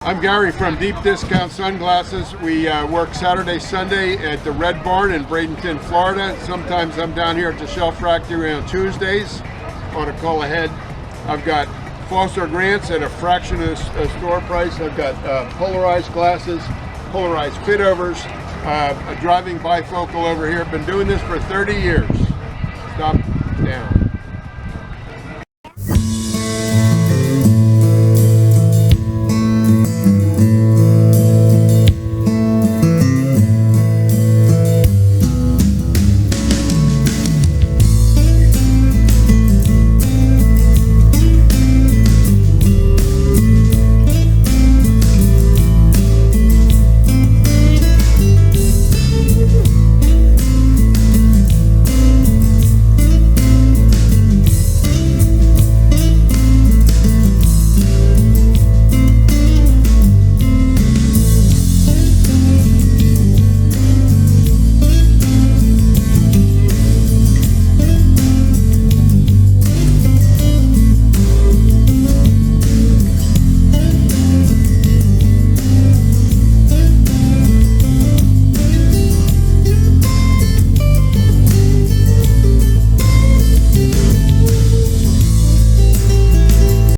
I'm Gary from Deep Discount Sunglasses. We work Saturday, Sunday at the Red Barn in Bradenton, Florida. Sometimes I'm down here at the Shelf Factory on Tuesdays. On a call ahead. I've got Foster Grants at a fraction of the store price. I've got polarized glasses, polarized fit-overs, a driving bifocal over here. Been doing this for 30 years. Stop down.